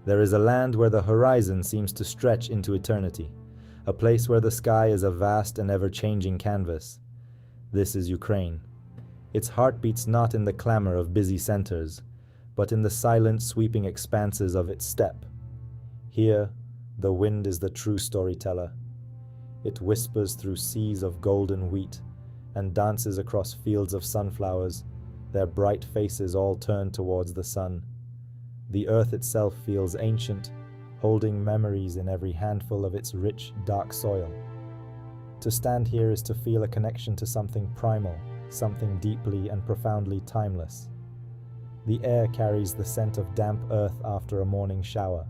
There is a land where the horizon seems to stretch into eternity, a place where the sky is a vast and ever-changing canvas. This is Ukraine. Its heart beats not in the clamor of busy centers, but in the silent, sweeping expanses of its steppe. Here, the wind is the true storyteller. It whispers through seas of golden wheat and dances across fields of sunflowers, their bright faces all turned towards the sun. The earth itself feels ancient, holding memories in every handful of its rich, dark soil. To stand here is to feel a connection to something primal, something deeply and profoundly timeless. The air carries the scent of damp earth after a morning shower.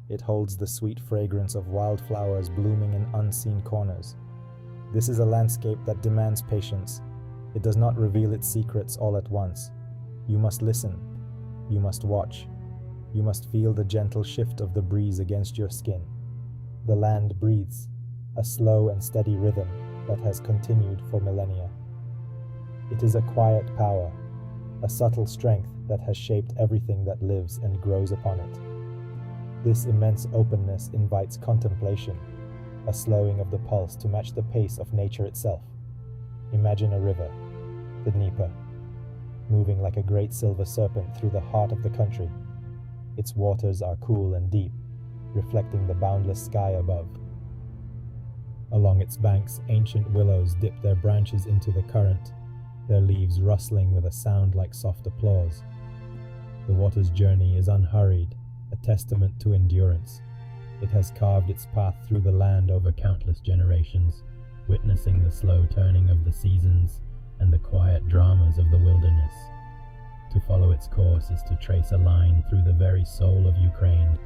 It holds the sweet fragrance of wildflowers blooming in unseen corners. This is a landscape that demands patience. It does not reveal its secrets all at once. You must listen. You must watch. You must feel the gentle shift of the breeze against your skin. The land breathes, a slow and steady rhythm that has continued for millennia. It is a quiet power, a subtle strength that has shaped everything that lives and grows upon it. This immense openness invites contemplation, a slowing of the pulse to match the pace of nature itself. Imagine a river, the Dnieper, moving like a great silver serpent through the heart of the country. Its waters are cool and deep, reflecting the boundless sky above. Along its banks, ancient willows dip their branches into the current, their leaves rustling with a sound like soft applause. The water's journey is unhurried, a testament to endurance. It has carved its path through the land over countless generations, witnessing the slow turning of the seasons and the quiet dramas of the wilderness. To follow its course is to trace a line through the very soul of Ukraine,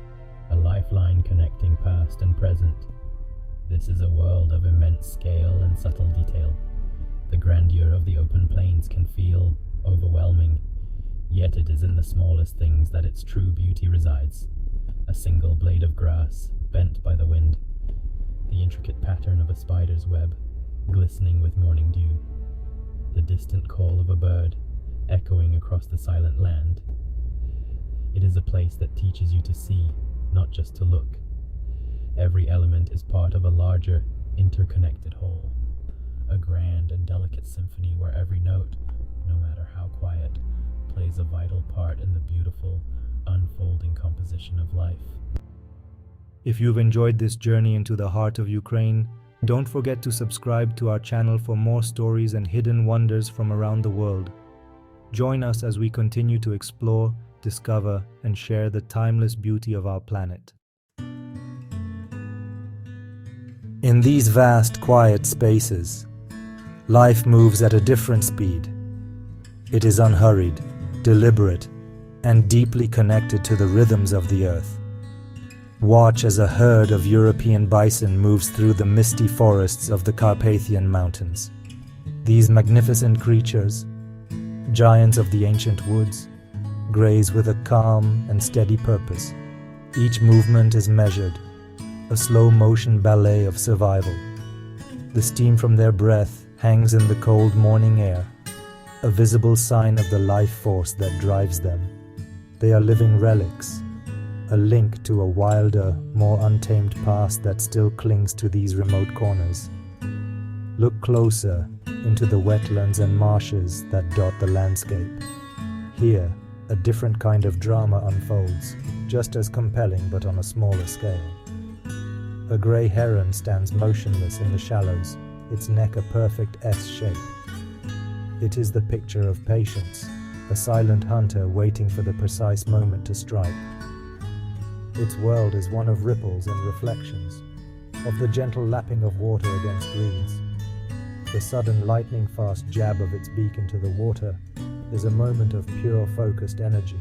a lifeline connecting past and present. This is a world of immense scale and subtle detail. The grandeur of the open plains can feel overwhelming, yet it is in the smallest things that its true beauty resides. A single blade of grass, bent by the wind, the intricate pattern of a spider's web, glistening with morning dew, the distant call of a bird, echoing across the silent land. It is a place that teaches you to see, not just to look. Every element is part of a larger, interconnected whole, a grand and delicate symphony where every note, no matter how quiet, plays a vital part in the beautiful, unfolding composition of life. If you've enjoyed this journey into the heart of Ukraine, don't forget to subscribe to our channel for more stories and hidden wonders from around the world. Join us as we continue to explore, discover, and share the timeless beauty of our planet. In these vast, quiet spaces, life moves at a different speed. It is unhurried, deliberate, and deeply connected to the rhythms of the earth. Watch as a herd of European bison moves through the misty forests of the Carpathian Mountains. These magnificent creatures, giants of the ancient woods, graze with a calm and steady purpose. Each movement is measured, a slow-motion ballet of survival. The steam from their breath hangs in the cold morning air, a visible sign of the life force that drives them. They are living relics, a link to a wilder, more untamed past that still clings to these remote corners. Look closer into the wetlands and marshes that dot the landscape. Here, a different kind of drama unfolds, just as compelling but on a smaller scale. A grey heron stands motionless in the shallows, its neck a perfect S shape. It is the picture of patience, a silent hunter waiting for the precise moment to strike. Its world is one of ripples and reflections, of the gentle lapping of water against reeds. The sudden lightning-fast jab of its beak into the water is a moment of pure focused energy,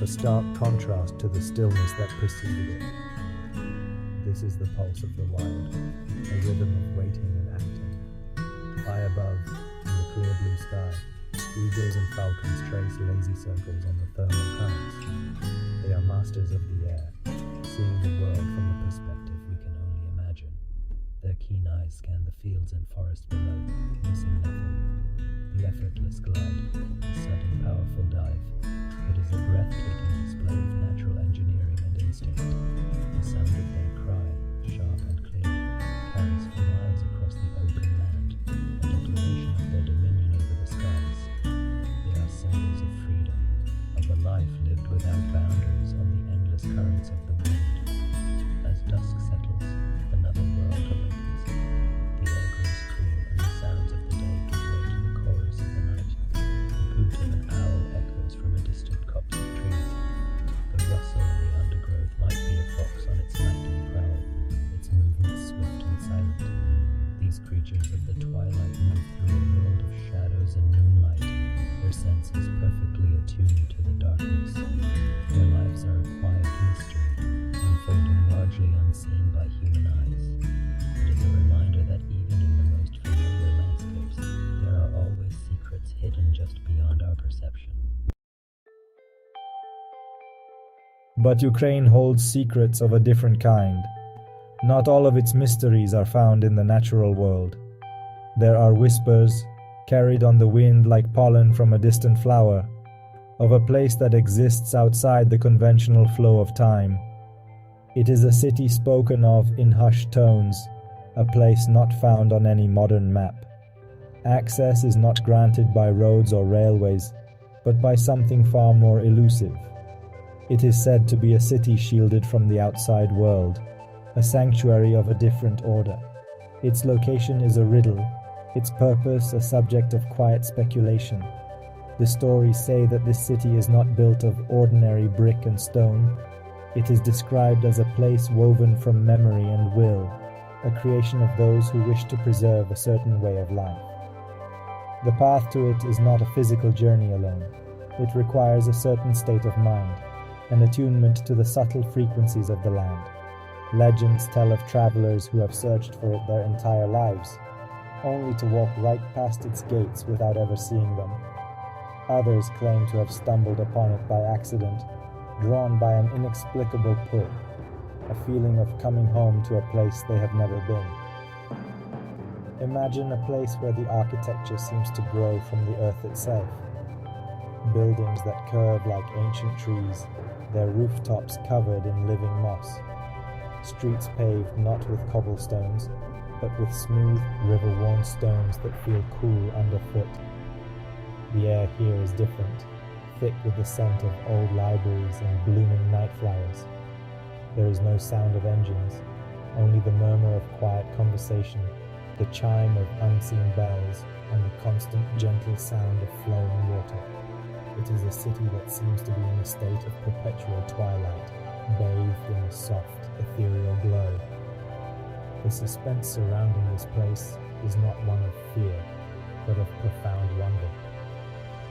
a stark contrast to the stillness that preceded it. This is the pulse of the wild, a rhythm of waiting and acting. High above, in the clear blue sky, eagles and falcons trace lazy circles on the thermal currents. They are masters of the air, seeing the world from a perspective we can only imagine. Their keen eyes scan the fields and forest below, missing nothing. The effortless glide, the sudden powerful dive. It is a breathtaking display of natural engineering and without boundaries on the endless currents of the wind. As dusk settles, another world opens. The air grows cool and the sounds of the day give way to the chorus of the night. The hoot of an owl echoes from a distant copse of trees. The rustle in the undergrowth might be a fox on its nightly prowl, its movements swift and silent. These creatures of the twilight move through a world of shadows and moonlight, their senses perfectly attuned to the darkness. Their lives are a quiet mystery, unfolding largely unseen by human eyes. It is a reminder that even in the most familiar landscapes, there are always secrets hidden just beyond our perception. But Ukraine holds secrets of a different kind. Not all of its mysteries are found in the natural world. There are whispers, carried on the wind like pollen from a distant flower, of a place that exists outside the conventional flow of time. It is a city spoken of in hushed tones, a place not found on any modern map. Access is not granted by roads or railways, but by something far more elusive. It is said to be a city shielded from the outside world, a sanctuary of a different order. Its location is a riddle, its purpose a subject of quiet speculation. The stories say that this city is not built of ordinary brick and stone. It is described as a place woven from memory and will, a creation of those who wish to preserve a certain way of life. The path to it is not a physical journey alone. It requires a certain state of mind, an attunement to the subtle frequencies of the land. Legends tell of travelers who have searched for it their entire lives, only to walk right past its gates without ever seeing them. Others claim to have stumbled upon it by accident, drawn by an inexplicable pull, a feeling of coming home to a place they have never been. Imagine a place where the architecture seems to grow from the earth itself. Buildings that curve like ancient trees, their rooftops covered in living moss. Streets paved not with cobblestones, but with smooth, river-worn stones that feel cool underfoot. The air here is different, thick with the scent of old libraries and blooming night flowers. There is no sound of engines, only the murmur of quiet conversation, the chime of unseen bells, and the constant, gentle sound of flowing water. It is a city that seems to be in a state of perpetual twilight, bathed in a soft, ethereal glow. The suspense surrounding this place is not one of fear, but of profound wonder.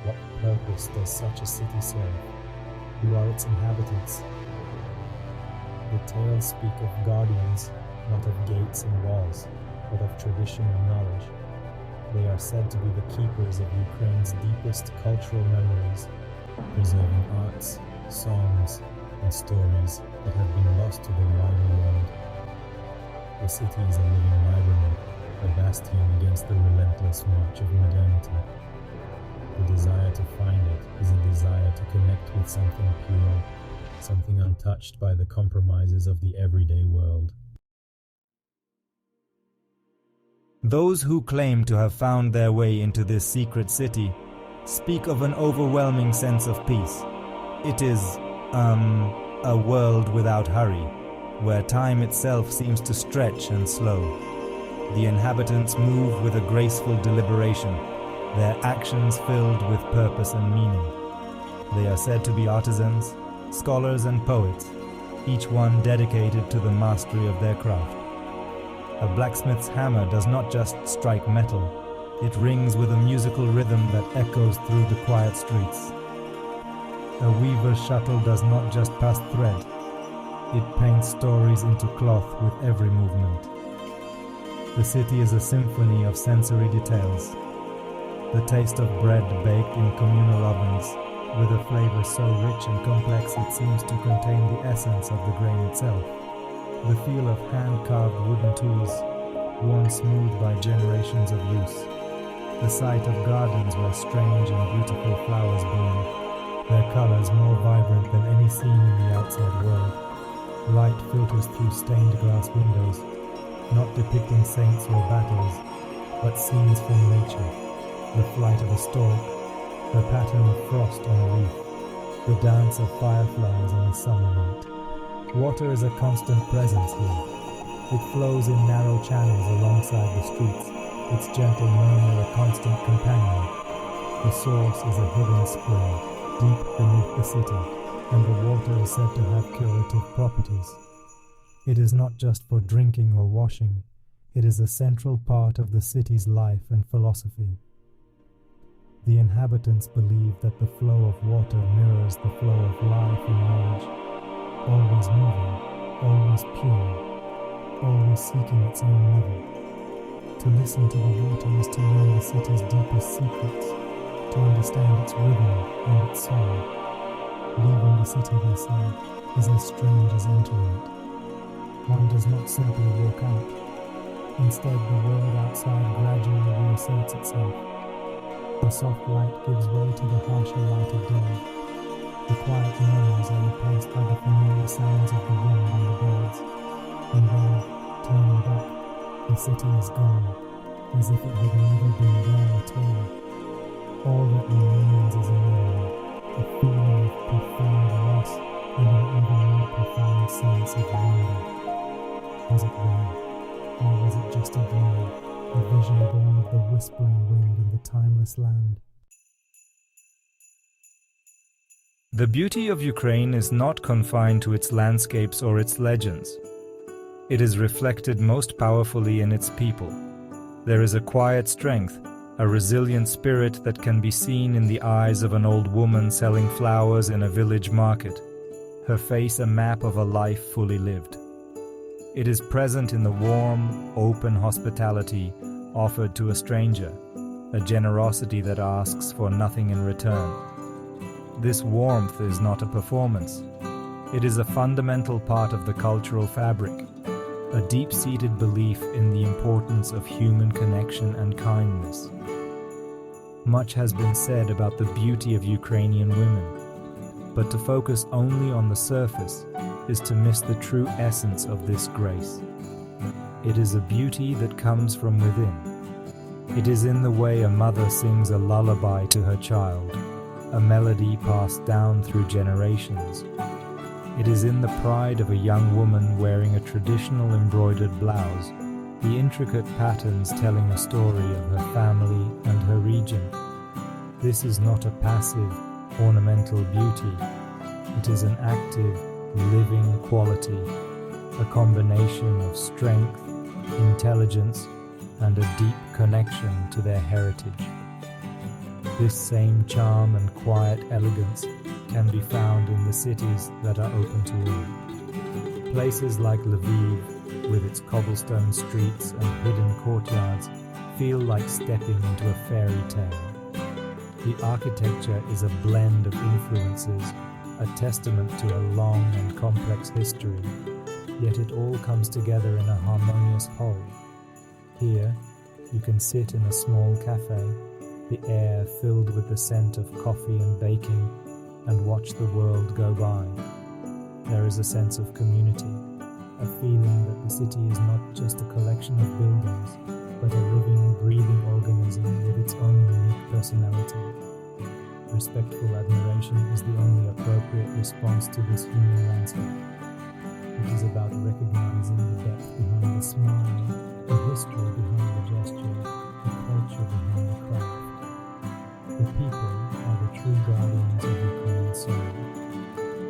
What purpose does such a city serve? Who are its inhabitants? The tales speak of guardians, not of gates and walls, but of tradition and knowledge. They are said to be the keepers of Ukraine's deepest cultural memories, preserving arts, songs, and stories that have been lost to the wider world. The city is a living library, a bastion against the relentless march of modernity. The desire to find it is a desire to connect with something pure, something untouched by the compromises of the everyday world. Those who claim to have found their way into this secret city speak of an overwhelming sense of peace. It is, a world without hurry, where time itself seems to stretch and slow. The inhabitants move with a graceful deliberation, their actions filled with purpose and meaning. They are said to be artisans, scholars and poets, each one dedicated to the mastery of their craft. A blacksmith's hammer does not just strike metal, it rings with a musical rhythm that echoes through the quiet streets. A weaver's shuttle does not just pass thread, it paints stories into cloth with every movement. The city is a symphony of sensory details. The taste of bread baked in communal ovens, with a flavor so rich and complex it seems to contain the essence of the grain itself. The feel of hand-carved wooden tools, worn smooth by generations of use. The sight of gardens where strange and beautiful flowers bloom, their colors more vibrant than any seen in the outside world. Light filters through stained glass windows, not depicting saints or battles, but scenes from nature. The flight of a stork, the pattern of frost on a leaf, the dance of fireflies on a summer night. Water is a constant presence here. It flows in narrow channels alongside the streets, its gentle murmur a constant companion. The source is a hidden spring, deep beneath the city, and the water is said to have curative properties. It is not just for drinking or washing, it is a central part of the city's life and philosophy. The inhabitants believe that the flow of water mirrors the flow of life and knowledge, always moving, always pure, always seeking its own level. To listen to the water is to learn the city's deepest secrets, to understand its rhythm and its song. Leaving the city, they say, is as strange as entering it. One does not simply walk out. Instead, the world outside gradually reasserts itself. The soft light gives way to the harsher light of day. The quiet murmurs are replaced by the familiar sounds of the wind and the birds. And then, turning back, the city is gone, as if it had never been there at all. All that remains is a memory, a feeling of profound loss and an even more profound sense of wonder. Was it there, or was it just a dream, a vision born of the whispering wind and the timeless land? The beauty of Ukraine is not confined to its landscapes or its legends. It is reflected most powerfully in its people. There is a quiet strength, a resilient spirit that can be seen in the eyes of an old woman selling flowers in a village market, her face a map of a life fully lived. It is present in the warm, open hospitality offered to a stranger, a generosity that asks for nothing in return. This warmth is not a performance. It is a fundamental part of the cultural fabric, a deep-seated belief in the importance of human connection and kindness. Much has been said about the beauty of Ukrainian women, but to focus only on the surface is to miss the true essence of this grace. It is a beauty that comes from within. It is in the way a mother sings a lullaby to her child, a melody passed down through generations. It is in the pride of a young woman wearing a traditional embroidered blouse, the intricate patterns telling a story of her family and her region. This is not a passive, ornamental beauty. It is an active, living quality, a combination of strength, intelligence, and a deep connection to their heritage. This same charm and quiet elegance can be found in the cities that are open to all. Places like Lviv, with its cobblestone streets and hidden courtyards, feel like stepping into a fairy tale. The architecture is a blend of influences, a testament to a long and complex history, yet it all comes together in a harmonious whole. Here, you can sit in a small cafe, the air filled with the scent of coffee and baking, and watch the world go by. There is a sense of community, a feeling that the city is not just a collection of buildings, but a living, breathing organism with its own unique personality. Respectful admiration is the only appropriate response to this human landscape. It is about recognizing the depth behind the smile, the history behind the gesture, the culture behind the craft. The people are the true guardians of Ukraine's soul.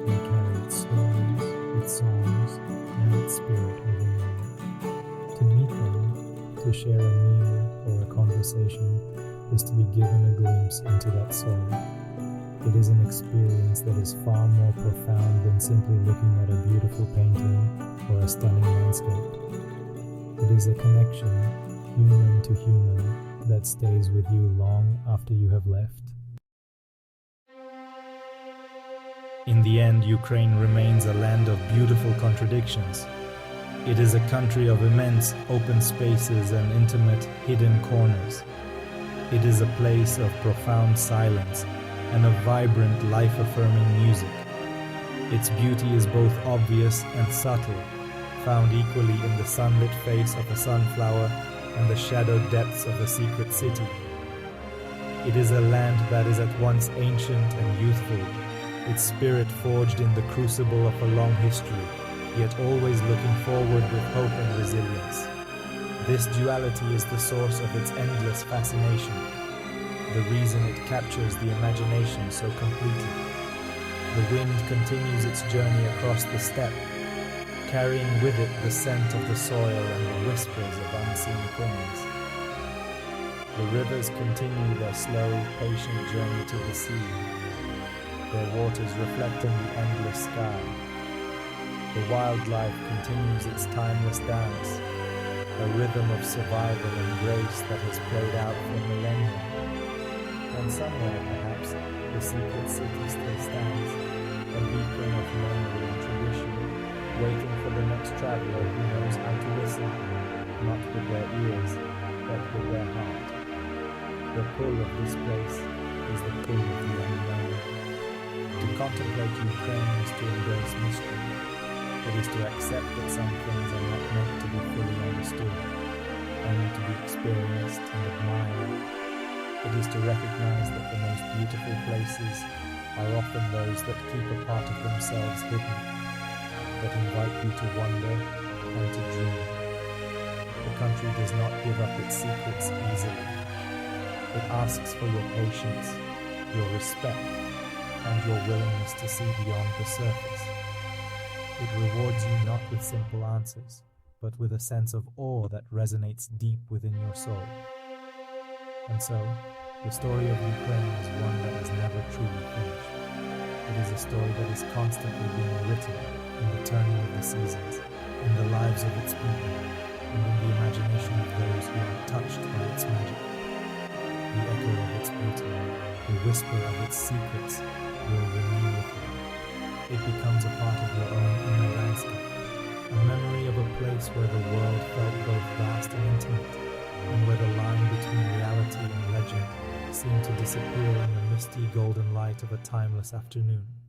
They carry its stories, its songs, and its spirit within them. To meet them, to share a meal or a conversation, is to be given a glimpse into that soul. It is an experience that is far more profound than simply looking at a beautiful painting or a stunning landscape. It is a connection, human to human, that stays with you long after you have left. In the end, Ukraine remains a land of beautiful contradictions. It is a country of immense open spaces and intimate hidden corners. It is a place of profound silence and of vibrant, life-affirming music. Its beauty is both obvious and subtle, found equally in the sunlit face of a sunflower and the shadowed depths of a secret city. It is a land that is at once ancient and youthful, its spirit forged in the crucible of a long history, yet always looking forward with hope and resilience. This duality is the source of its endless fascination, the reason it captures the imagination so completely. The wind continues its journey across the steppe, carrying with it the scent of the soil and the whispers of unseen things. The rivers continue their slow, patient journey to the sea, their waters reflecting the endless sky. The wildlife continues its timeless dance, a rhythm of survival and grace that has played out for millennia. And somewhere, perhaps, the secret city still stands, a beacon of memory and tradition, waiting for the next traveler who knows how to listen, not with their ears, but with their heart. The pull of this place is the pull of the unknown. To contemplate Ukraine is to embrace mystery. It is to accept that some things are not meant to be fully understood, only to be experienced and admired. It is to recognize that the most beautiful places are often those that keep a part of themselves hidden, that invite you to wonder and to dream. The country does not give up its secrets easily. It asks for your patience, your respect, and your willingness to see beyond the surface. It rewards you not with simple answers, but with a sense of awe that resonates deep within your soul. And so, the story of Ukraine is one that is never truly finished. It is a story that is constantly being written in the turning of the seasons, in the lives of its people, and in the imagination of those who are touched by its magic. The echo of its beauty, the whisper of its secrets will remain with you. It becomes a part of your own inner landscape, a memory of a place where the world felt both vast and intimate, and where the line between reality and legend seemed to disappear in the misty golden light of a timeless afternoon.